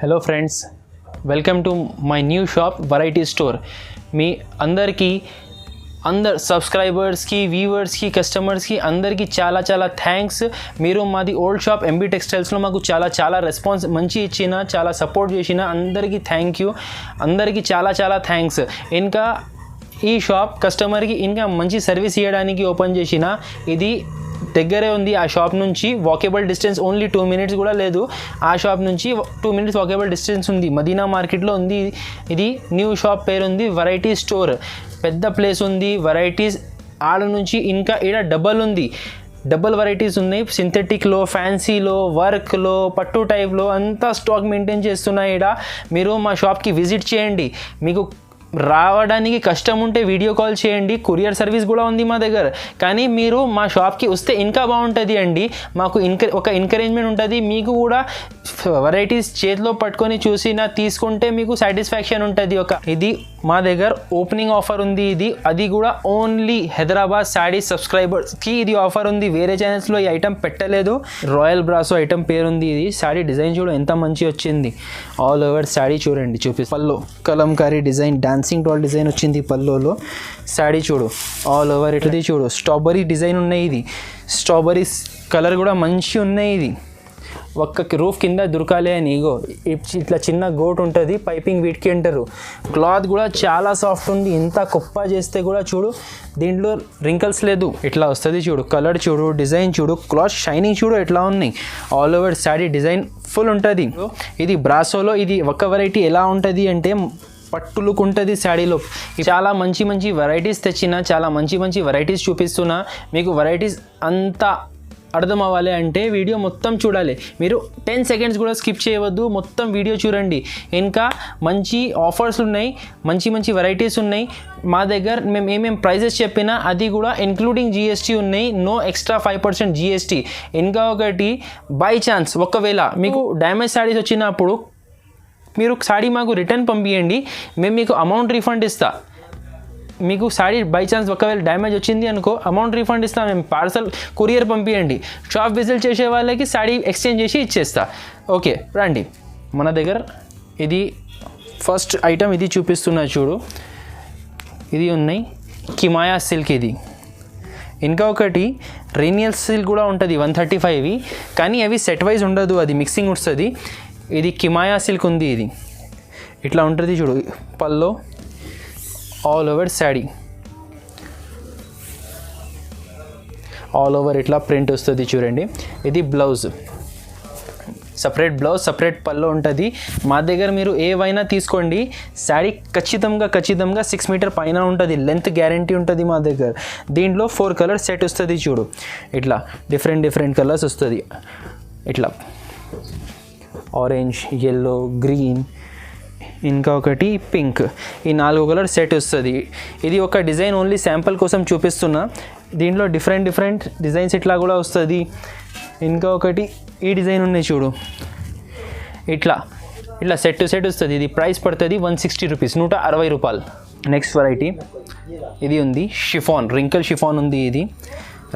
Hello friends, welcome to my new shop variety store. మీ అందరికీ సబ్స్క్రైబర్స్కి, వ్యూవర్స్కి, కస్టమర్స్కి అందరికీ చాలా చాలా థ్యాంక్స్. మీరు మాది ఓల్డ్ షాప్ ఎంబీ టెక్స్టైల్స్లో మాకు చాలా రెస్పాన్స్ మంచి ఇచ్చిన, చాలా సపోర్ట్ చేసిన అందరికీ థ్యాంక్ యూ. అందరికీ చాలా థ్యాంక్స్. ఇంకా ఈ షాప్ కస్టమర్కి ఇంకా మంచి సర్వీస్ ఇవ్వడానికి ఓపెన్ చేసిన, ఇది దగ్గరే ఉంది. ఆ షాప్ నుంచి వాకేబుల్ డిస్టెన్స్ ఓన్లీ 2 minutes కూడా లేదు. ఆ షాప్ నుంచి 2 minutes వాకేబుల్ డిస్టెన్స్ ఉంది. మదీనా మార్కెట్లో ఉంది. ఇది న్యూ షాప్ పేరు ఉంది వెరైటీ స్టోర్. పెద్ద ప్లేస్ ఉంది. వెరైటీస్ ఆడ నుంచి ఇంకా ఈడ డబల్ వెరైటీస్ ఉన్నాయి. సింథెటిక్లో, ఫ్యాన్సీలో, వర్క్లో, పట్టు టైప్లో అంతా స్టాక్ మెయింటైన్ చేస్తున్నాయి. ఈడ మీరు మా షాప్కి విజిట్ చేయండి. మీకు రావడానికి కష్టం ఉంటే వీడియో కాల్ చేయండి. కొరియర్ సర్వీస్ కూడా ఉంది మా దగ్గర. కానీ మీరు మా షాప్కి వస్తే ఇంకా బాగుంటుంది అండి. మాకు ఒక ఎంకరేజ్మెంట్ ఉంటుంది. మీకు కూడా వెరైటీస్ చేతిలో పట్టుకొని చూసినా తీసుకుంటే మీకు సాటిస్ఫాక్షన్ ఉంటుంది. ఇది మా దగ్గర ఓపెనింగ్ ఆఫర్ ఉంది. అది కూడా ఓన్లీ హైదరాబాద్ శారీస్ సబ్స్క్రైబర్స్కి ఇది ఆఫర్ ఉంది. వేరే ఛానల్స్లో ఈ ఐటమ్ పెట్టలేదు. రాయల్ బ్రాసో ఐటమ్ పేరు ఉంది. ఇది శారీ డిజైన్ చూడు ఎంత మంచి వచ్చింది. ఆల్ ఓవర్ శారీ చూడండి, పల్లో Kalamkari design, dancing doll design వచ్చింది పల్లోలో. శారీ చూడు ఆల్ ఓవర్ ఇట్లది చూడు. స్ట్రాబెరీ డిజైన్ ఉన్నాయి. ఇది స్ట్రాబెరీ కలర్ కూడా మంచి ఉన్నాయి. ఇది ఒక్క రూఫ్ కింద దొరకాలి అని ఇగో ఇట్లా చిన్న గోట్ ఉంటుంది. పైపింగ్ వీటికి అంటారు. క్లాత్ కూడా చాలా సాఫ్ట్ ఉంది. ఇంత కుప్ప చేస్తే కూడా చూడు దీంట్లో రింకల్స్ లేదు. ఇట్లా వస్తుంది చూడు. కలర్ చూడు, డిజైన్ చూడు, క్లాత్ షైనింగ్ చూడు ఎట్లా ఉన్నాయి. All over sari design full ఉంటుంది. ఇది బ్రాసోలో ఇది ఒక వెరైటీ ఎలా ఉంటుంది అంటే పట్టు లుక్ ఉంటుంది శాడీలో. చాలా మంచి వెరైటీస్ తెచ్చిన, చాలా మంచి వెరైటీస్ చూపిస్తున్నా. మీకు వెరైటీస్ అంతా అర్థం అవ్వాలి అంటే వీడియో మొత్తం చూడాలి. మీరు 10 seconds కూడా స్కిప్ చేయవద్దు. మొత్తం వీడియో చూడండి. ఇంకా మంచి ఆఫర్స్ ఉన్నాయి, మంచి వెరైటీస్ ఉన్నాయి మా దగ్గర. మేము ఏమేమి ప్రైజెస్ చెప్పినా అది కూడా ఇంక్లూడింగ్ జిఎస్టీ ఉన్నాయి. No extra 5% GST. ఇంకా ఒకటి, బై ఛాన్స్ ఒకవేళ మీకు డ్యామేజ్ శారీస్ వచ్చినప్పుడు మీరు శారీ మాకు రిటర్న్ పంపించండి. మేము మీకు అమౌంట్ రీఫండ్ ఇస్తా. మీకు శారీ బై ఛాన్స్ ఒకవేళ డ్యామేజ్ వచ్చింది అనుకో, అమౌంట్ రీఫండ్ ఇస్తాం. మేము పార్సల్ కొరియర్ పంపించండి. షాప్ విజిట్ చేసే వాళ్ళకి శారీ ఎక్స్చేంజ్ చేసి ఇచ్చేస్తా. ఓకే రండి మన దగ్గర. ఇది ఫస్ట్ ఐటమ్ ఇది చూపిస్తున్నా చూడు. ఇది ఉన్నాయి కిమాయా సిల్క్. ఇది ఇంకా ఒకటి రేనియల్ సిల్క్ కూడా ఉంటుంది 135. కానీ అవి సెట్ వైజ్ ఉండదు, అది మిక్సింగ్ వస్తుంది. ఇది కిమాయా సిల్క్ ఉంది. ఇది ఇట్లా ఉంటుంది చూడు. పల్లో all over sari, all over ఇట్లా ప్రింట్ వస్తుంది చూడండి. ఇది బ్లౌజ్, సపరేట్ బ్లౌజ్, సపరేట్ పల్లో ఉంటుంది. మా దగ్గర మీరు ఏవైనా తీసుకోండి. శారీ ఖచ్చితంగా 6 meter పైన ఉంటుంది. లెంత్ గ్యారంటీ ఉంటుంది మా దగ్గర. దీంట్లో 4 కలర్స్ సెట్ వస్తుంది చూడు. ఇట్లా డిఫరెంట్ కలర్స్ వస్తుంది. ఇట్లా ఆరెంజ్, ఎల్లో, గ్రీన్, ఇంకా ఒకటి పింక్. ఈ 4 కలర్ సెట్ వస్తుంది. ఇది ఒక డిజైన్ ఓన్లీ శాంపుల్ కోసం చూపిస్తున్నా. దీంట్లో డిఫరెంట్ డిజైన్స్ ఇట్లా కూడా వస్తుంది. ఇంకా ఒకటి ఈ డిజైన్ ఉన్నాయి చూడు. ఇట్లా సెట్ వస్తుంది. ఇది ప్రైస్ పడుతుంది 160 rupees, 160 రూపాయలు. నెక్స్ట్ వెరైటీ ఇది ఉంది షిఫాన్, రింకల్ షిఫాన్ ఉంది. ఇది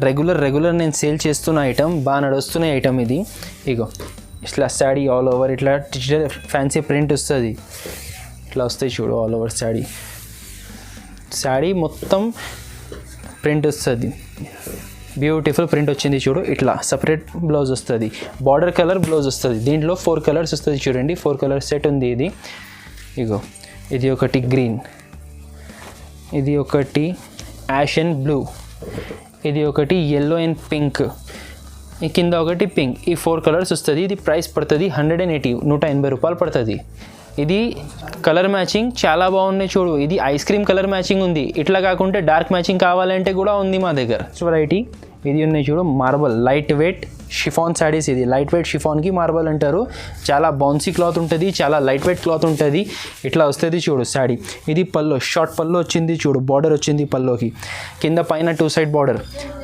రెగ్యులర్ నేను సేల్ చేస్తున్న ఐటమ్, బాగా నడుస్తున్న ఐటమ్ ఇది. ఇగో ఇట్లా శారీ ఆల్ ఓవర్ ఇట్లా డిజిటల్ ఫ్యాన్సీ ప్రింట్ వస్తుంది. ఇట్లా వస్తాయి చూడు ఆల్ ఓవర్ శారీ మొత్తం ప్రింట్ వస్తుంది. బ్యూటిఫుల్ ప్రింట్ వచ్చింది చూడు. ఇట్లా సపరేట్ బ్లౌజ్ వస్తుంది. బార్డర్ కలర్ బ్లౌజ్ వస్తుంది. దీంట్లో 4 కలర్స్ వస్తుంది చూడండి. 4 కలర్ సెట్ ఉంది. ఇది ఇగో ఇది ఒకటి గ్రీన్, ఇది ఒకటి యాష్ అండ్ బ్లూ, ఇది ఒకటి ఎల్లో అండ్ పింక్, ఈ కింద ఒకటి పింక్. ఈ 4 కలర్స్ వస్తుంది. ఇది ప్రైస్ పడుతుంది 180 రూపాయలు పడుతుంది. ఇది కలర్ మ్యాచింగ్ చాలా బాగున్నాయి చూడు. ఇది ఐస్ క్రీమ్ కలర్ మ్యాచింగ్ ఉంది. ఇట్లా కాకుంటే డార్క్ మ్యాచింగ్ కావాలంటే కూడా ఉంది మా దగ్గర. వెరైటీ ఇది ఉన్నాయి చూడు. Marble light weight chiffon saris. ఇది లైట్ వెయిట్ షిఫాన్కి మార్బల్ అంటారు. చాలా బౌన్సీ క్లాత్ ఉంటుంది, చాలా లైట్ వెయిట్ క్లాత్ ఉంటుంది. ఇట్లా వస్తుంది చూడు శారీ. ఇది పల్లో, షార్ట్ పల్లో వచ్చింది చూడు. బార్డర్ వచ్చింది పల్లోకి. కింద పైన 2 side బార్డర్,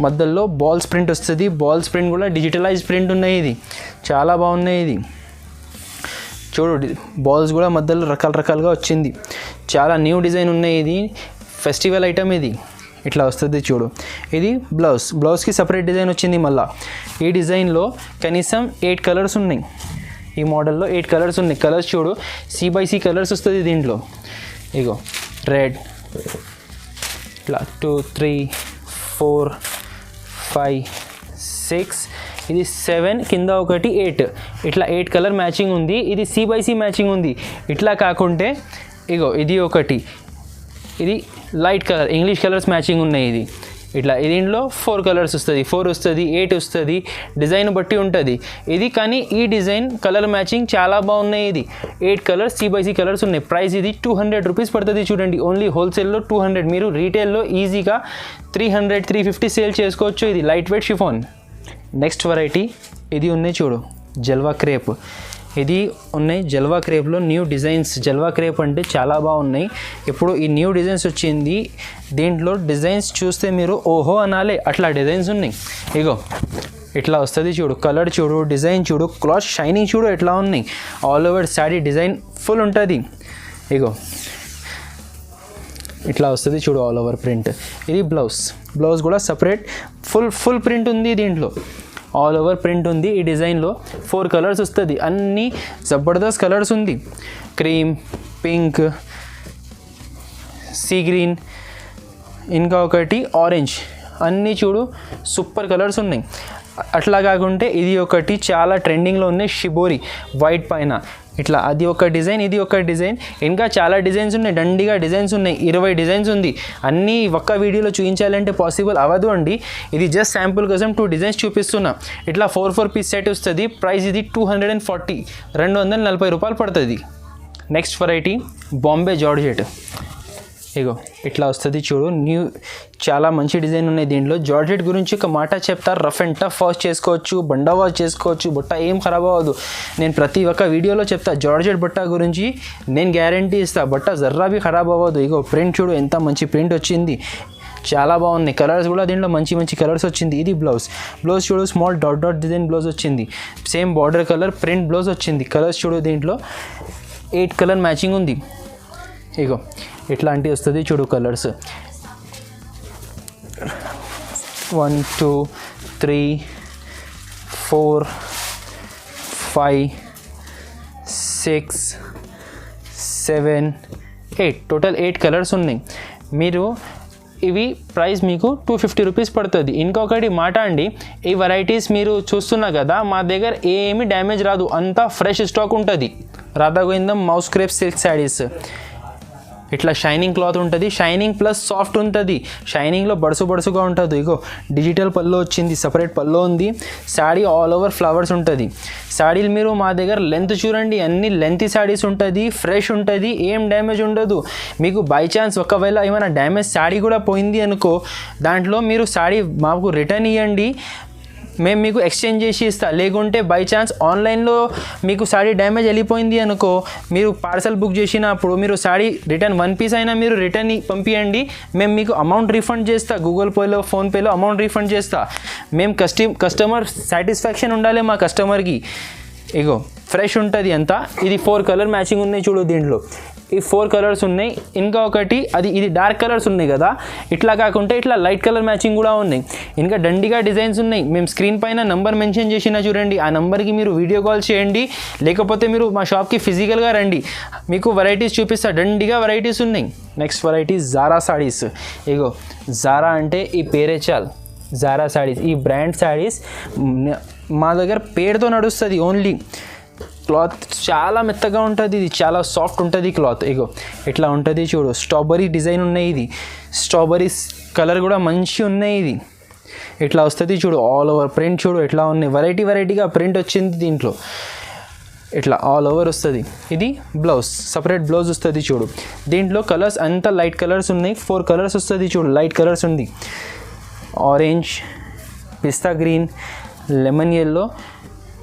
మధ్యలో బాల్స్ ప్రింట్ వస్తుంది. బాల్స్ ప్రింట్ కూడా డిజిటలైజ్ ప్రింట్ ఉన్నాయి. ఇది చాలా బాగున్నాయి. ఇది చూడు బాల్స్ కూడా మధ్యలో రకాలుగా వచ్చింది. చాలా న్యూ డిజైన్ ఉన్నాయి. ఇది ఫెస్టివల్ ఐటమ్. ఇది ఇట్లా వస్తుంది చూడు. ఇది బ్లౌజ్కి సపరేట్ డిజైన్ వచ్చింది. మళ్ళీ ఈ డిజైన్లో కనీసం 8 కలర్స్ ఉన్నాయి. ఈ మోడల్లో 8 కలర్స్ ఉన్నాయి. కలర్స్ చూడు, C/C కలర్స్ వస్తుంది దీంట్లో. ఇగో రెడ్, ఇట్లా 2 3 4 5 6, ఇది 7, కింద ఒకటి 8, ఇట్లా 8 కలర్ మ్యాచింగ్ ఉంది. ఇది C/C మ్యాచింగ్ ఉంది. ఇట్లా కాకుంటే ఇగో ఇది ఒకటి, ఇది light colour English colours matching ఉన్నాయి. ఇది ఇట్లా దీంట్లో 4 కలర్స్ వస్తుంది, 4 వస్తుంది, 8 వస్తుంది, డిజైన్ బట్టి ఉంటుంది ఇది. కానీ ఈ డిజైన్ కలర్ మ్యాచింగ్ చాలా బాగున్నాయి. ఇది 8 కలర్స్ C/C కలర్స్ ఉన్నాయి. ప్రైస్ ఇది 200 రూపీస్ పడుతుంది. చూడండి, ఓన్లీ హోల్సేల్లో 200, మీరు రీటైల్లో ఈజీగా 300 350 సేల్ చేసుకోవచ్చు. ఇది light weight chiffon. Next variety ఇది ఉన్నాయి చూడు, జల్వా క్రేప్. ఇది ఉన్నాయి జల్వా క్రేప్లో న్యూ డిజైన్స్. జల్వా క్రేప్ అంటే చాలా బాగున్నాయి. ఇప్పుడు ఈ న్యూ డిజైన్స్ వచ్చింది. దీంట్లో డిజైన్స్ చూస్తే మీరు ఓహో అనాలే, అట్లా డిజైన్స్ ఉన్నాయి. ఇగో ఇట్లా వస్తుంది చూడు, కలర్ చూడు, డిజైన్ చూడు, క్లాత్ షైనింగ్ చూడు ఎట్లా ఉన్నాయి. All over sari design full ఉంటుంది. ఇగో ఇట్లా వస్తుంది చూడు, ఆల్ ఓవర్ ప్రింట్. ఇది బ్లౌజ్ కూడా సపరేట్ ఫుల్ ప్రింట్ ఉంది దీంట్లో. ఆల్ ఓవర్ ప్రింట్ ఉంది. ఈ డిజైన్లో 4 కలర్స్ వస్తుంది. అన్నీ జబర్దస్త్ కలర్స్ ఉంది. క్రీమ్, పింక్, సీ గ్రీన్, ఇంకా ఒకటి ఆరెంజ్, అన్నీ చూడు సూపర్ కలర్స్ ఉన్నాయి. అట్లా కాకుంటే ఇది ఒకటి చాలా ట్రెండింగ్లో ఉన్నాయి, షిబోరి వైట్ పైన. ఇట్లా అది ఒక డిజైన్, ఇది ఒక డిజైన్, ఇంకా చాలా డిజైన్స్ ఉన్నాయి. దండిగా డిజైన్స్ ఉన్నాయి, 20 డిజైన్స్ ఉంది. అన్నీ ఒక్క వీడియోలో చూపించాలంటే పాసిబుల్ అవ్వదు అండి. ఇది జస్ట్ శాంపుల్ కోసం 2 డిజైన్స్ చూపిస్తున్నా. ఇట్లా 4 పీస్ సెట్ వస్తుంది. ప్రైస్ ఇది 240, 240 రూపాయలు పడుతుంది. Next variety Bombay georgette. ఇగో ఇట్లా వస్తుంది చూడు, న్యూ చాలా మంచి డిజైన్ ఉన్నాయి దీంట్లో. జార్జెట్ గురించి ఒక మాట చెప్తా, రఫ్ అండ్ టఫ్ వాష్ చేసుకోవచ్చు, బండా వాష్ చేసుకోవచ్చు, బుట్ట ఏం ఖరాబ్ అవ్వదు. నేను ప్రతి ఒక్క వీడియోలో చెప్తా జార్జెట్ బట్ట గురించి, నేను గ్యారంటీ ఇస్తా, బట్ట జర్రా బి ఖరాబ్ అవ్వదు. ఇగో ప్రింట్ చూడు, ఎంత మంచి ప్రింట్ వచ్చింది, చాలా బాగున్నాయి. కలర్స్ కూడా దీంట్లో మంచి కలర్స్ వచ్చింది. ఇది బ్లౌజ్ చూడు, స్మాల్ డాట్ డిజైన్ బ్లౌజ్ వచ్చింది. Same border colour print blouse వచ్చింది. కలర్స్ చూడు, దీంట్లో 8 కలర్ మ్యాచింగ్ ఉంది. ఇగో ఇట్లాంటివి వస్తుంది చూడు కలర్స్. 1 2 3 4 5 6 7 8, టోటల్ 8 కలర్స్ ఉన్నాయి. మీరు ఇవి ప్రైస్ మీకు 250 రూపీస్ పడుతుంది. ఇంకొకటి మాట అండి, ఈ వెరైటీస్ మీరు చూస్తున్నా కదా, మా దగ్గర ఏమీ డ్యామేజ్ రాదు, అంతా ఫ్రెష్ స్టాక్ ఉంటుంది. రాధా గోవిందం మౌస్ క్రేప్ సిల్క్ శారీస్. ఇట్లా షైనింగ్ క్లాత్ ఉంటుంది, షైనింగ్ ప్లస్ సాఫ్ట్ ఉంటుంది. షైనింగ్లో బడుసుగా ఉంటుంది. ఇగో డిజిటల్ పల్లో వచ్చింది, సపరేట్ పల్లో ఉంది. శారీ ఆల్ ఓవర్ ఫ్లవర్స్ ఉంటుంది. శారీలు మీరు మా దగ్గర లెంత్ చూడండి, అన్ని లెంతీ శారీస్ ఉంటుంది, ఫ్రెష్ ఉంటుంది, ఏం డ్యామేజ్ ఉండదు. మీకు బై ఛాన్స్ ఒకవేళ ఏమైనా డ్యామేజ్ శారీ కూడా పోయింది అనుకో, దాంట్లో మీరు శారీ మాకు రిటర్న్ ఇవ్వండి, మేము మీకు ఎక్స్చేంజ్ చేసి ఇస్తా. లేకుంటే బై ఛాన్స్ ఆన్లైన్లో మీకు శారీ డ్యామేజ్ వెళ్ళిపోయింది అనుకో, మీరు పార్సల్ బుక్ చేసినప్పుడు మీరు శారీ రిటర్న్ 1 పీస్ అయినా మీరు రిటర్న్ పంపించండి, మేము మీకు అమౌంట్ రీఫండ్ చేస్తా. గూగుల్ పేలో, ఫోన్పేలో అమౌంట్ రీఫండ్ చేస్తా. మేము కస్టమర్ సాటిస్ఫాక్షన్ ఉండాలి మా కస్టమర్కి. ఇగో ఫ్రెష్ ఉంటుంది అంతా. ఇది 4 కలర్ మ్యాచింగ్ ఉన్నాయి చూడు, దీంట్లో ఈ 4 కలర్స్ ఉన్నాయి. ఇంకా ఒకటి ఇది డార్క్ కలర్స్ ఉన్నాయి కదా, ఇట్లా కాకుంటే ఇట్లా లైట్ కలర్ మ్యాచింగ్ కూడా ఉన్నాయి. ఇంకా దండిగా డిజైన్స్ ఉన్నాయి. మేము స్క్రీన్ పైన నంబర్ మెన్షన్ చేసినా చూడండి, ఆ నెంబర్కి మీరు వీడియో కాల్ చేయండి, లేకపోతే మీరు మా షాప్కి ఫిజికల్గా రండి, మీకు వెరైటీస్ చూపిస్తా. దండిగా వెరైటీస్ ఉన్నాయి. Next variety Zara saris. ఇగో జారా అంటే ఈ పేరే చాలు, జారా సారీస్. ఈ బ్రాండ్ సారీస్ మా దగ్గర పేరుతో నడుస్తుంది ఓన్లీ. క్లాత్ చాలా మెత్తగా ఉంటుంది, ఇది చాలా సాఫ్ట్ ఉంటుంది క్లాత్. ఇగో ఇట్లా ఉంటుంది చూడు, స్ట్రాబెరీ డిజైన్ ఉన్నాయి. ఇది స్ట్రాబెరీ కలర్ కూడా మంచి ఉన్నాయి. ఇది ఇట్లా వస్తుంది చూడు, ఆల్ ఓవర్ ప్రింట్ చూడు ఎట్లా ఉన్నాయి. వెరైటీగా ప్రింట్ వచ్చింది దీంట్లో. ఇట్లా ఆల్ ఓవర్ వస్తుంది. ఇది బ్లౌజ్, సపరేట్ బ్లౌజ్ వస్తుంది చూడు. దీంట్లో కలర్స్ అంతా లైట్ కలర్స్ ఉన్నాయి. 4 కలర్స్ వస్తుంది చూడు, లైట్ కలర్స్ ఉంది. Orange, pista green, lemon yellow,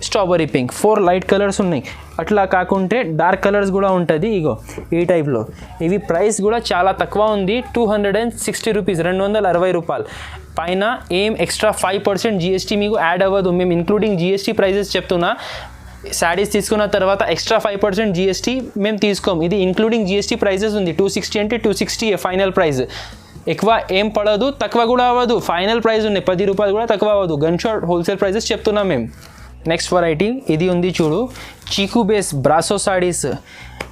strawberry pink, 4 light colours ఉన్నాయి. అట్లా కాకుంటే డార్క్ కలర్స్ కూడా ఉంటుంది. ఇగో ఈ టైప్లో. ఇవి ప్రైస్ కూడా చాలా తక్కువ ఉంది, 260 రూపీస్, 260 రూపాయలు. పైన ఏం ఎక్స్ట్రా 5% GST మీకు యాడ్ అవ్వదు. మేము ఇంక్లూడింగ్ GST ప్రైజెస్ చెప్తున్నా. శారీస్ తీసుకున్న తర్వాత ఎక్స్ట్రా 5% GST మేము తీసుకోం. ఇది ఇంక్లూడింగ్ GST ప్రైజెస్ ఉంది. 260 అంటే 260 ఫైనల్ ప్రైస్. ఎక్కువ ఏం పడదు, తక్కువ కూడా అవ్వదు. ఫైనల్ ప్రైస్ ఉన్నాయి, 10 రూపాయలు కూడా తక్కువ అవ్వదు. గన్ షాట్ హోల్సేల్ ప్రైజెస్ చెప్తున్నాం మేము. నెక్స్ట్ వెరైటీ ఇది ఉంది చూడు, చీకు బేస్ బ్రాసో సారీస్.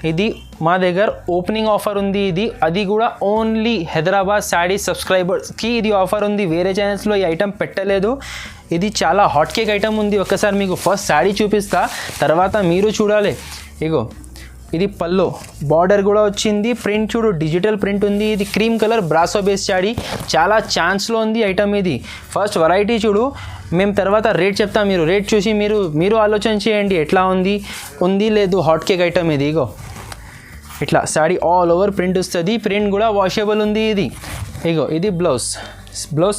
ఇది మా దగ్గర ఓపెనింగ్ ఆఫర్ ఉంది. ఇది అది కూడా ఓన్లీ హైదరాబాద్ సారీస్ సబ్స్క్రైబర్స్కి ఇది ఆఫర్ ఉంది. వేరే ఛానల్స్లో ఈ ఐటమ్ పెట్టలేదు. ఇది చాలా హాట్ కేక్ ఐటమ్ ఉంది. ఒక్కసారి మీకు ఫస్ట్ సారీ చూపిస్తా, తర్వాత మీరు చూడాలి. ఇగో ఇది పల్లో, బార్డర్ కూడా వచ్చింది. ప్రింట్ చూడు, డిజిటల్ ప్రింట్ ఉంది. ఇది cream colour brasso base sorry, చాలా ఛాన్స్లో ఉంది ఐటమ్. ఇది ఫస్ట్ వెరైటీ చూడు, మేము తర్వాత రేట్ చెప్తాం. మీరు రేట్ చూసి మీరు ఆలోచన చేయండి ఎట్లా ఉంది లేదు. హాట్ కేక్ ఐటమ్ ఇది. ఇగో ఇట్లా సారీ ఆల్ ఓవర్ ప్రింట్ వస్తుంది. ప్రింట్ కూడా వాషబుల్ ఉంది. ఇగో ఇది బ్లౌజ్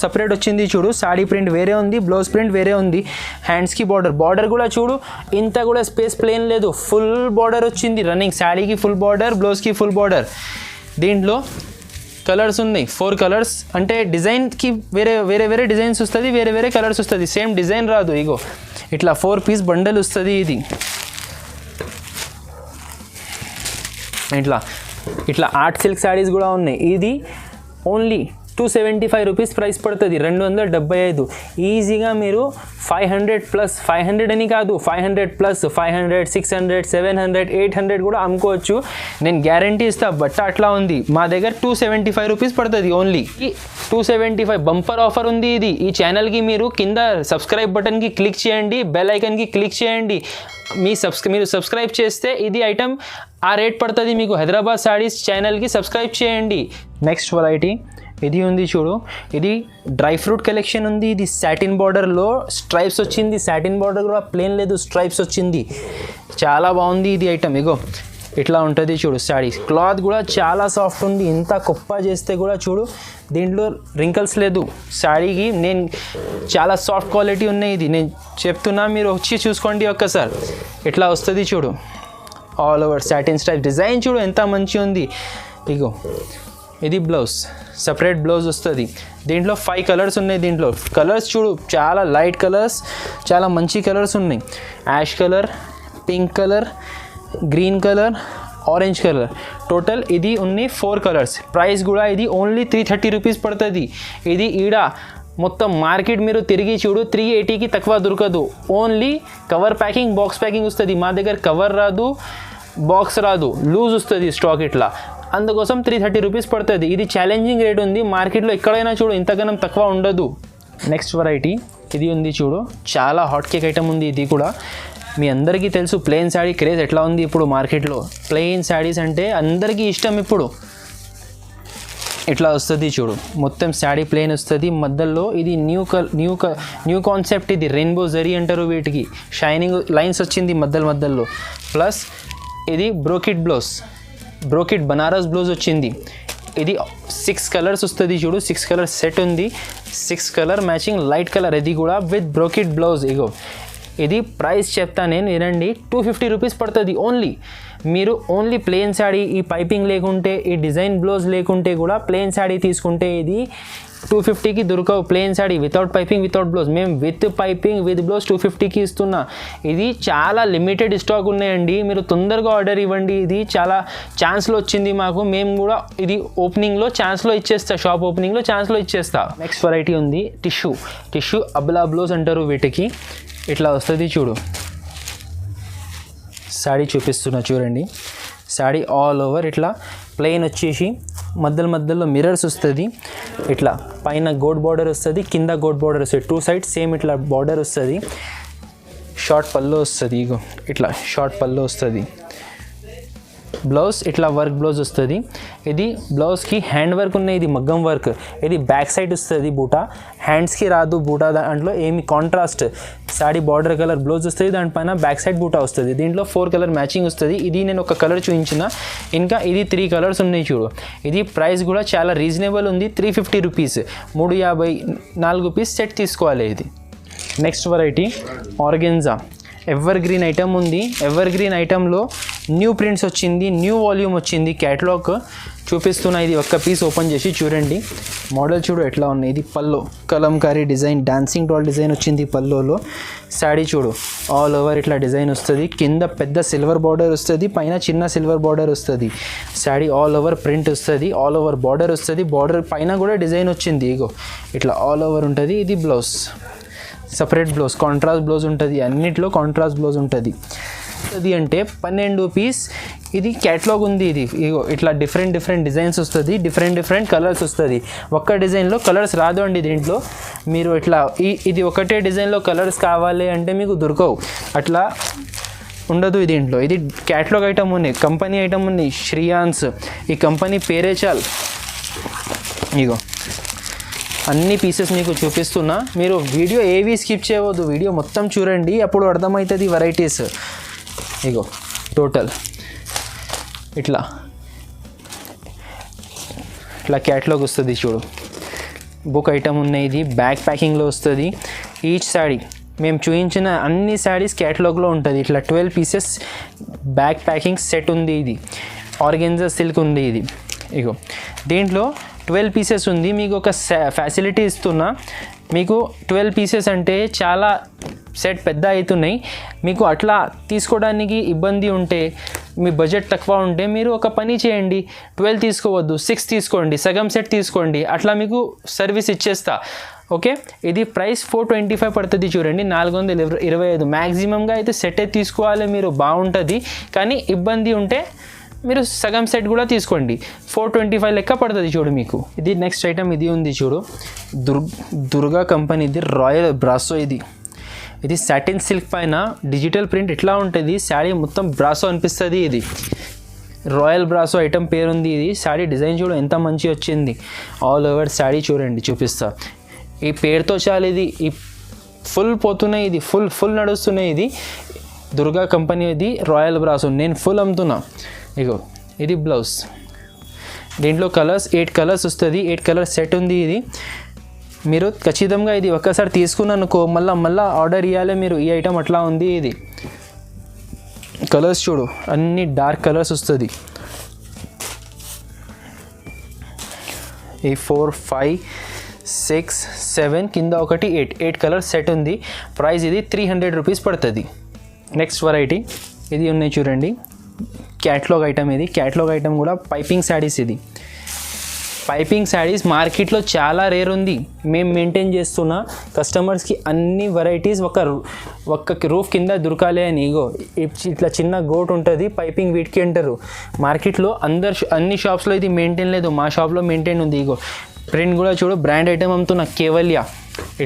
సపరేట్ వచ్చింది చూడు. సాడీ ప్రింట్ వేరే ఉంది, బ్లౌజ్ ప్రింట్ వేరే ఉంది. హ్యాండ్స్కి బార్డర్ కూడా చూడు, ఇంత కూడా స్పేస్ ప్లేన్ లేదు, ఫుల్ బార్డర్ వచ్చింది. రన్నింగ్ సాడీకి ఫుల్ బార్డర్, బ్లౌజ్కి ఫుల్ బార్డర్. దీంట్లో కలర్స్ ఉన్నాయి, 4 కలర్స్. అంటే డిజైన్కి వేరే డిజైన్స్ వస్తుంది, వేరే కలర్స్ వస్తుంది, సేమ్ డిజైన్ రాదు. ఇగో ఇట్లా 4 పీస్ బండల్ వస్తుంది. ఇది ఇట్లా ఆర్ట్ సిల్క్ శారీస్ కూడా ఉన్నాయి. ఇది ఓన్లీ 275 రూపీస్ ప్రైస్ పడుతుంది, 275. ఈజీగా మీరు 500 అని కాదు, 500+, 500, 600, 700, 800 కూడా అమ్ముకోవచ్చు. నేను గ్యారంటీ ఇస్తా. బట్ట అట్లా ఉంది. మా దగ్గర 275 రూపీస్ పడుతుంది ఓన్లీ. 275 బంపర్ ఆఫర్ ఉంది. ఇది ఈ ఛానల్కి మీరు కింద సబ్స్క్రైబ్ బటన్కి క్లిక్ చేయండి, బెల్ ఐకన్కి క్లిక్ చేయండి. మీరు సబ్స్క్రైబ్ చేస్తే ఇది ఐటమ్ ఆ రేట్ పడుతుంది మీకు. హైదరాబాద్ సారీస్ ఛానల్కి సబ్స్క్రైబ్ చేయండి. నెక్స్ట్ వెరైటీ ఇది ఉంది చూడు, ఇది డ్రై ఫ్రూట్ కలెక్షన్ ఉంది. ఇది సాటిన్ బార్డర్లో స్ట్రైప్స్ వచ్చింది. సాటిన్ బార్డర్ కూడా ప్లేన్ లేదు, స్ట్రైప్స్ వచ్చింది. చాలా బాగుంది ఇది ఐటమ్. ఇగో ఇట్లా ఉంటుంది చూడు. సారీ క్లాత్ కూడా చాలా సాఫ్ట్ ఉంది. ఇంత కుప్ప చేస్తే కూడా చూడు, దీంట్లో రింకల్స్ లేదు. సారీకి నేను చాలా సాఫ్ట్ క్వాలిటీ ఉన్నాయి. ఇది నేను చెప్తున్నా, మీరు వచ్చి చూసుకోండి ఒక్కసారి. ఇట్లా వస్తుంది చూడు, all over satin stripe design చూడు ఎంత మంచిగా ఉంది. ఇగో ఇది బ్లౌజ్, సపరేట్ బ్లౌజ్ వస్తుంది. దీంట్లో 5 కలర్స్ ఉన్నాయి. దీంట్లో కలర్స్ చూడు, చాలా లైట్ కలర్స్, చాలా మంచి కలర్స్ ఉన్నాయి. Ash colour, pink colour, green colour, orange colour. Total ఇది ఉన్నాయి 4 కలర్స్. ప్రైస్ కూడా ఇది ఓన్లీ 330 రూపీస్ పడుతుంది. ఇది ఈడ మొత్తం మార్కెట్ మీరు తిరిగి చూడు, 380కి తక్కువ దొరకదు. Only cover packing, box packing వస్తుంది. మా దగ్గర కవర్ రాదు, బాక్స్ రాదు, లూజ్ వస్తుంది స్టాక్. ఇట్లా అందుకోసం 330 రూపీస్ పడుతుంది. ఇది ఛాలెంజింగ్ రేట్ ఉంది. మార్కెట్లో ఎక్కడైనా చూడు ఇంతకన్నా తక్కువ ఉండదు. నెక్స్ట్ వెరైటీ ఇది ఉంది చూడు, చాలా హాట్ కేక్ ఐటమ్ ఉంది. ఇది కూడా మీ అందరికీ తెలుసు ప్లెయిన్ శారీ క్రేజ్ ఎట్లా ఉంది ఇప్పుడు మార్కెట్లో. ప్లెయిన్ శారీస్ అంటే అందరికీ ఇష్టం ఇప్పుడు. ఇట్లా వస్తుంది చూడు, మొత్తం శారీ ప్లెయిన్ వస్తుంది. మధ్యలో ఇది న్యూ కాన్సెప్ట్. ఇది రెయిన్బో జరీ అంటారు వీటికి. షైనింగ్ లైన్స్ వచ్చింది మధ్యలో. ప్లస్ ఇది బ్రోకెట్ బనారస్ బ్లౌజ్ వచ్చింది. ఇది 6 కలర్స్ వస్తుంది చూడు, 6 కలర్ సెట్ ఉంది. 6 కలర్ మ్యాచింగ్ లైట్ కలర్. ఇది కూడా విత్ బ్రోకెట్ బ్లౌజ్. ఇగో ఇది ప్రైస్ చెప్తా నేను, వినండి. 250 రూపీస్ పడుతుంది ఓన్లీ. మీరు ఓన్లీ ప్లెయిన్ శారీ, ఈ పైపింగ్ లేకుంటే, ఈ డిజైన్ బ్లౌజ్ లేకుంటే కూడా ప్లెయిన్ శారీ తీసుకుంటే ఇది 250కి దొరకవు. Plain sari without piping, without blouse. మేము విత్ పైపింగ్, విత్ బ్లౌజ్ 250కి ఇస్తున్నా. ఇది చాలా లిమిటెడ్ స్టాక్ ఉన్నాయండి, మీరు తొందరగా ఆర్డర్ ఇవ్వండి. ఇది చాలా ఛాన్స్లో వచ్చింది మాకు. మేము కూడా ఇది ఓపెనింగ్లో ఛాన్స్లో ఇచ్చేస్తా, షాప్ ఓపెనింగ్లో ఛాన్స్లో ఇచ్చేస్తా. నెక్స్ట్ వెరైటీ ఉంది టిష్యూ అబ్లా బ్లౌజ్ అంటారు వీటికి. ఇట్లా వస్తుంది చూడు. శారీ చూపిస్తున్నా చూడండి. శారీ ఆల్ ఓవర్ ఇట్లా ప్లెయిన్ వచ్చేసి మధ్యలో మిర్రర్స్ వస్తుంది. ఇట్లా పైన గోల్డ్ బార్డర్ వస్తుంది, కింద గోల్డ్ బార్డర్ వస్తుంది. 2 సైడ్స్ సేమ్ ఇట్లా బార్డర్ వస్తుంది. షార్ట్ పల్లో వస్తుంది. ఇగో ఇట్లా షార్ట్ పల్లో వస్తుంది. బ్లౌజ్ ఇట్లా వర్క్ బ్లౌజ్ వస్తుంది. ఇది బ్లౌజ్కి హ్యాండ్ వర్క్ ఉన్నాయి. ఇది మగ్గం వర్క్. ఇది బ్యాక్ సైడ్ వస్తుంది బూటా, హ్యాండ్స్కి రాదు బూటా. దాంట్లో ఏమి contrast sorry border colour blouse వస్తుంది, దానిపైన బ్యాక్ సైడ్ బూటా వస్తుంది. దీంట్లో 4 కలర్ మ్యాచింగ్ వస్తుంది. ఇది నేను ఒక కలర్ చూపించిన, ఇంకా ఇది 3 కలర్స్ ఉన్నాయి చూడు. ఇది ప్రైస్ కూడా చాలా రీజనబుల్ ఉంది, 350 రూపీస్. 354 పీస్ సెట్ తీసుకోవాలి ఇది. Next variety organza ever green item ఉంది. ఎవర్ గ్రీన్ ఐటెంలో న్యూ ప్రింట్స్ వచ్చింది, న్యూ వాల్యూమ్ వచ్చింది. క్యాటలాగ్ చూపిస్తున్నా. ఇది ఒక్క పీస్ ఓపెన్ చేసి చూడండి. మోడల్ చూడు ఎట్లా ఉన్నాయి. ఇది పల్లో Kalamkari design, dancing doll design వచ్చింది పల్లోలో. శారీ చూడు ఆల్ ఓవర్ ఇట్లా డిజైన్ వస్తుంది. కింద పెద్ద సిల్వర్ బార్డర్ వస్తుంది, పైన చిన్న సిల్వర్ బార్డర్ వస్తుంది. శారీ ఆల్ ఓవర్ ప్రింట్ వస్తుంది, ఆల్ ఓవర్ బార్డర్ వస్తుంది. బార్డర్ పైన కూడా డిజైన్ వచ్చింది. ఇగో ఇట్లా ఆల్ ఓవర్ ఉంటుంది. ఇది blouse separate blouse, contrast blouse ఉంటుంది, అన్నిట్లో కాంట్రాస్ట్ బ్లౌజ్ ఉంటుంది. అది అంటే 12 పీస్. ఇది క్యాటలాగ్ ఉంది. ఇది ఇగో ఇట్లా డిఫరెంట్ డిజైన్స్ వస్తుంది, డిఫరెంట్ కలర్స్ వస్తుంది. ఒక్క డిజైన్లో కలర్స్ రాదు అండి దీంట్లో. మీరు ఇట్లా ఇది ఒకటే డిజైన్లో కలర్స్ కావాలి అంటే మీకు దొరకవు, అట్లా ఉండదు దీంట్లో. ఇది క్యాటలాగ్ ఐటమ్ ఉంది, కంపెనీ ఐటమ్ ఉంది, శ్రీయాన్స్. ఈ కంపెనీ పేరే చాలు. ఇగో అన్ని పీసెస్ మీకు చూపిస్తున్నా, మీరు వీడియో ఏవి స్కిప్ చేయవద్దు, వీడియో మొత్తం చూడండి, అప్పుడు అర్థమవుతుంది వెరైటీస్. ఇగో టోటల్ ఇట్లా క్యాటలాగ్ వస్తుంది చూడు. బుక్ ఐటమ్ ఉన్నాయి. ఇది బ్యాక్ ప్యాకింగ్లో వస్తుంది. ఈచ్ శాడీ మేము చూపించిన అన్ని శారీస్ క్యాటలాగ్లో ఉంటుంది. ఇట్లా 12 పీసెస్ బ్యాక్ ప్యాకింగ్ సెట్ ఉంది. ఇది ఆర్గెన్జా సిల్క్ ఉంది. ఇది ఇగో దీంట్లో 12 పీసెస్ ఉంది. మీకు ఒక ఫ్యాసిలిటీ ఇస్తున్నా, మీకు 12 పీసెస్ అంటే చాలా సెట్ పెద్ద అవుతున్నాయి. మీకు అట్లా తీసుకోవడానికి ఇబ్బంది ఉంటే, మీ బడ్జెట్ తక్కువ ఉంటే మీరు ఒక పని చేయండి, 12 తీసుకోవద్దు, 6 తీసుకోండి, సగం సెట్ తీసుకోండి, అట్లా మీకు సర్వీస్ ఇచ్చేస్తా. ఓకే, ఇది ప్రైస్ 425 పడుతుంది చూడండి, 425. మ్యాక్సిమంగా అయితే సెటే తీసుకోవాలి మీరు, బాగుంటుంది. కానీ ఇబ్బంది ఉంటే మీరు సగం సెట్ కూడా తీసుకోండి, 425 లెక్క పడుతుంది చూడు మీకు. ఇది నెక్స్ట్ ఐటమ్ ఇది ఉంది చూడు, దుర్గా కంపెనీ. ఇది రాయల్ బ్రాసో. ఇది సాటిన్ సిల్క్ పైన డిజిటల్ ప్రింట్ ఇట్లా ఉంటుంది. శారీ మొత్తం బ్రాసో అనిపిస్తుంది. ఇది రాయల్ బ్రాసో ఐటమ్ పేరుంది. ఇది శారీ డిజైన్ చూడు ఎంత మంచి వచ్చింది. ఆల్ ఓవర్ శారీ చూడండి, చూపిస్తా. ఈ పేరుతో చాలు. ఇది ఈ ఫుల్ పోతున్నాయి, ఇది ఫుల్ నడుస్తున్నాయి. ఇది దుర్గా కంపెనీ, ఇది రాయల్ బ్రాసో. నేను ఫుల్ అమ్ముతున్నా. ఇగో ఇది బ్లౌజ్. దీంట్లో కలర్స్ 8 కలర్స్ వస్తుంది. 8 కలర్స్ సెట్ ఉంది. ఇది మీరు ఖచ్చితంగా ఇది ఒక్కసారి తీసుకున్నానుకో మళ్ళీ ఆర్డర్ ఇవ్వాలి మీరు. ఈ ఐటమ్ అట్లా ఉంది. ఇది కలర్స్ చూడు, అన్ని డార్క్ కలర్స్ వస్తుంది. ఈ 4, 5, 6, 7 కింద ఒకటి 8 కలర్స్ సెట్ ఉంది. ప్రైస్ ఇది 300 రూపీస్ పడుతుంది. నెక్స్ట్ వెరైటీ ఇది ఉన్నాయి చూడండి, క్యాటలాగ్ ఐటమ్. ఇది క్యాటలాగ్ ఐటమ్ కూడా పైపింగ్ శారీస్. ఇది పైపింగ్ శారీస్ మార్కెట్లో చాలా రేర్ ఉంది. మేము మెయింటైన్ చేస్తున్న కస్టమర్స్కి అన్ని వెరైటీస్ ఒక్క రూఫ్ కింద దొరకాలి అని. ఇగో ఇట్లా చిన్న గోట్ ఉంటుంది, పైపింగ్ వీటికి అంటారు. మార్కెట్లో అన్ని షాప్స్లో ఇది మెయింటైన్ లేదు, మా షాప్లో మెయింటైన్ ఉంది. ఇగో ప్రింట్ కూడా చూడు, బ్రాండ్ ఐటమ్ అమ్ముతున్నా, కేవల్యా.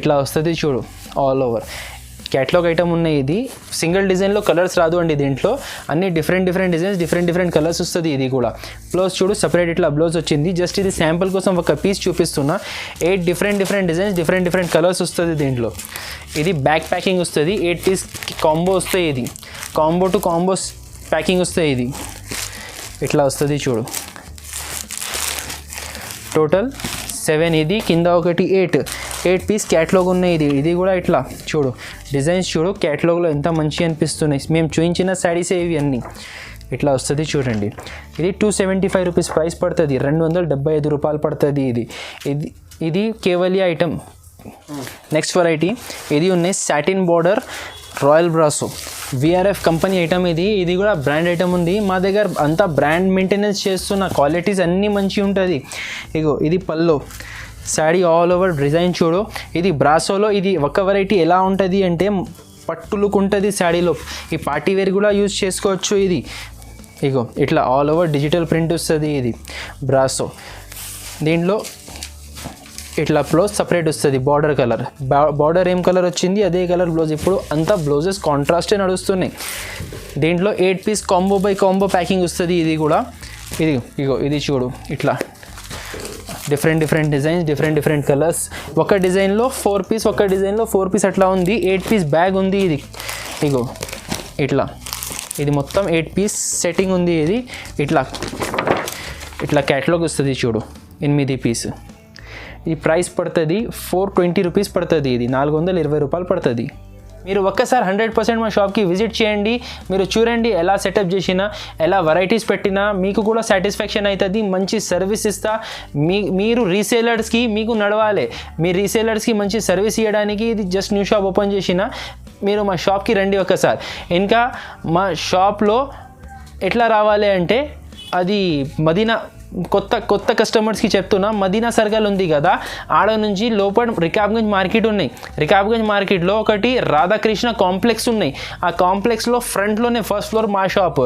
ఇట్లా వస్తుంది చూడు ఆల్ ఓవర్. క్యాటలాగ్ ఐటమ్ ఉన్నాయి. ఇది సింగిల్ డిజైన్లో కలర్స్ రాదు అండి దీంట్లో, అన్ని డిఫరెంట్ డిజైన్స్, డిఫరెంట్ కలర్స్ వస్తుంది. ఇది కూడా బ్లౌజ్ చూడు, సపరేట్ ఇట్లా బ్లౌజ్ వచ్చింది. జస్ట్ ఇది శాంపుల్ కోసం ఒక పీస్ చూపిస్తున్నా. 8 డిఫరెంట్ డిజైన్స్, డిఫరెంట్ కలర్స్ వస్తుంది దీంట్లో. ఇది బ్యాక్ ప్యాకింగ్ వస్తుంది. 8 పీస్ కాంబో వస్తాయి. ఇది కాంబో టు కాంబో ప్యాకింగ్ వస్తాయి. ఇది ఇట్లా వస్తుంది చూడు. టోటల్ 7. ఇది కింద ఒకటి 8 పీస్ క్యాటలాగ్ ఉన్నాయి. ఇది కూడా ఇట్లా చూడు, డిజైన్స్ చూడు, క్యాటలాగ్లో ఎంత మంచి అనిపిస్తున్నాయి. మేము చూపించిన శారీస్ ఇవి అన్నీ ఇట్లా వస్తుంది చూడండి. ఇది 275 రూపీస్ ప్రైస్ పడుతుంది, 275 రూపాయలు పడుతుంది. ఇది కేవలియా ఐటమ్. నెక్స్ట్ వెరైటీ ఇది ఉన్నాయి, satin border royal brasso, VRF company item. ఇది కూడా బ్రాండ్ ఐటమ్ ఉంది. మా దగ్గర అంతా బ్రాండ్ మెయింటెనెన్స్ చేస్తున్న, క్వాలిటీస్ అన్నీ మంచిగా ఉంటుంది. ఇగో ఇది పల్లో శారీ, ఆల్ ఓవర్ డిజైన్ చూడు. ఇది బ్రాసోలో. ఇది ఒక వెరైటీ ఎలా ఉంటుంది అంటే పట్టు లుక్ ఉంటుంది శారీలో. ఈ పార్టీ వేర్ కూడా యూజ్ చేసుకోవచ్చు. ఇది ఇగో ఇట్లా ఆల్ ఓవర్ డిజిటల్ ప్రింట్ వస్తుంది. ఇది బ్రాసో. దీంట్లో ఇట్లా బ్లౌజ్ సపరేట్ వస్తుంది. బార్డర్ ఏం కలర్ వచ్చింది అదే కలర్ బ్లౌజ్. ఇప్పుడు అంతా బ్లౌజెస్ కాంట్రాస్టే నడుస్తున్నాయి. దీంట్లో 8 piece combo by combo packing వస్తుంది. ఇది కూడా ఇది చూడు, ఇట్లా డిఫరెంట్ డిజైన్స్, డిఫరెంట్ కలర్స్. ఒక డిజైన్లో 4 పీస్, ఒక డిజైన్లో 4 పీస్ అట్లా ఉంది. 8 పీస్ బ్యాగ్ ఉంది. ఇది ఇగో ఇది మొత్తం 8 పీస్ సెట్టింగ్ ఉంది. ఇది ఇట్లా క్యాటలాగ్ వస్తుంది చూడు, 8 పీస్. ఈ ప్రైస్ పడుతుంది 420 రూపీస్ పడుతుంది. ఇది 420 రూపాయలు పడుతుంది. మీరు ఒక్కసారి 100% మా షాప్కి విజిట్ చేయండి. మీరు చూడండి ఎలా సెటప్ చేసినా, ఎలా వెరైటీస్ పెట్టినా మీకు కూడా సాటిస్ఫాక్షన్ అవుతుంది. మంచి సర్వీస్ ఇస్తా. మీరు రీసేలర్స్కి మీకు నడవాలి. మీ రీసేలర్స్కి మంచి సర్వీస్ ఇవ్వడానికి ఇది జస్ట్ న్యూ షాప్ ఓపెన్ చేసినా. మీరు మా షాప్కి రండి ఒకసారి. ఇంకా మా షాప్లో ఎట్లా రావాలి అంటే అది కొత్త కస్టమర్స్కి చెప్తున్నా, మదీనా సర్కిల్ ఉంది కదా, ఆడ నుంచి లోపల రికాబ్గంజ్ మార్కెట్ ఉన్నాయి. రికాబ్గంజ్ మార్కెట్లో ఒకటి రాధాకృష్ణ కాంప్లెక్స్ ఉన్నాయి. ఆ కాంప్లెక్స్లో ఫ్రంట్లోనే ఫస్ట్ ఫ్లోర్ మా షాప్.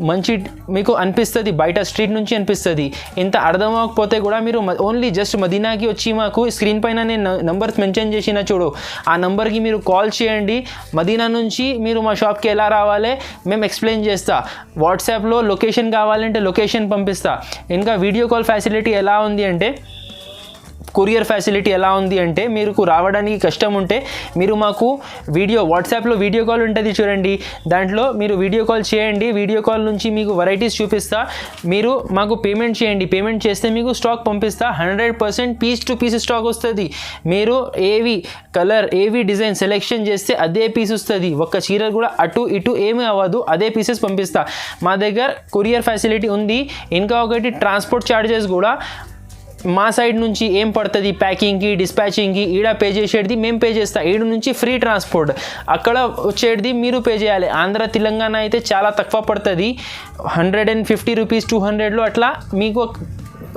మంచి మీకు అనిపిస్తుంది, బయట స్ట్రీట్ నుంచి అనిపిస్తుంది. ఇంత అర్థం అవ్వకపోతే కూడా మీరు ఓన్లీ జస్ట్ మదీనాకి వచ్చి మాకు స్క్రీన్ పైన నేను నంబర్స్ మెన్షన్ చేసిన చూడు, ఆ నంబర్కి మీరు కాల్ చేయండి. మదీనా నుంచి మీరు మా షాప్కి ఎలా రావాలి మేము ఎక్స్ప్లెయిన్ చేస్తా. వాట్సాప్లో లొకేషన్ కావాలంటే లొకేషన్ పంపిస్తా. ఇంకా వీడియో కాల్ ఫెసిలిటీ ఎలా ఉంది అంటే, కొరియర్ ఫెసిలిటీ ఎలా ఉంది అంటే, మీకు రావడానికి కష్టం ఉంటే మీరు మాకు వాట్సాప్లో వీడియో కాల్ ఉంటుంది చూడండి, దాంట్లో మీరు వీడియో కాల్ చేయండి. వీడియో కాల్ నుంచి మీకు వెరైటీస్ చూపిస్తా. మీరు మాకు పేమెంట్ చేయండి. పేమెంట్ చేస్తే మీకు స్టాక్ పంపిస్తా. 100% పీస్ టు పీస్ స్టాక్ వస్తుంది. మీరు ఏవి కలర్ ఏవి డిజైన్ సెలెక్షన్ చేస్తే అదే పీస్ వస్తుంది. ఒక్క చీర కూడా అటు ఇటు ఏమీ అవ్వదు, అదే పీసెస్ పంపిస్తా. మా దగ్గర కొరియర్ ఫెసిలిటీ ఉంది. ఇంకా ఒకటి ట్రాన్స్పోర్ట్ ఛార్జెస్ కూడా మా సైడ్ నుంచి ఏం పడుతుంది, ప్యాకింగ్కి డిస్పాచింగ్కి ఈడ పే చేసేది మేము పే చేస్తాం. ఈడు నుంచి ఫ్రీ ట్రాన్స్పోర్ట్, అక్కడ వచ్చేది మీరు పే చేయాలి. ఆంధ్ర తెలంగాణ అయితే చాలా తక్కువ పడుతుంది, 150 రూపీస్ 200లో అట్లా మీకు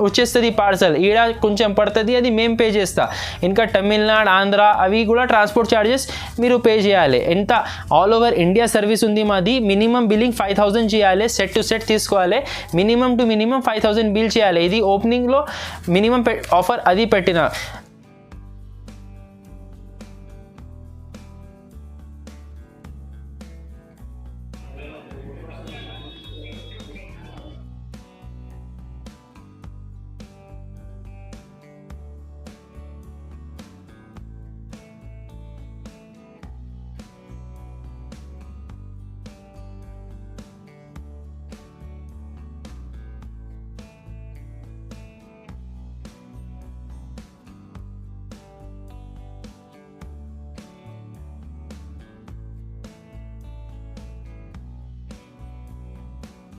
వచ్చేస్తుంది పార్సల్. ఈడ కొంచెం పడుతుంది, అది మేము పే చేస్తా. ఇంకా తమిళనాడు ఆంధ్ర అవి కూడా ట్రాన్స్పోర్ట్ ఛార్జెస్ మీరు పే చేయాలి. ఎంత ఆల్ ఓవర్ ఇండియా సర్వీస్ ఉంది మాది. మినిమం బిల్లింగ్ 5000 చేయాలి. సెట్ టు సెట్ తీసుకోవాలి. మినిమం టు మినిమం 5000 బిల్ చేయాలి. ఇది ఓపెనింగ్లో మినిమం ఆఫర్ అది పెట్టిన.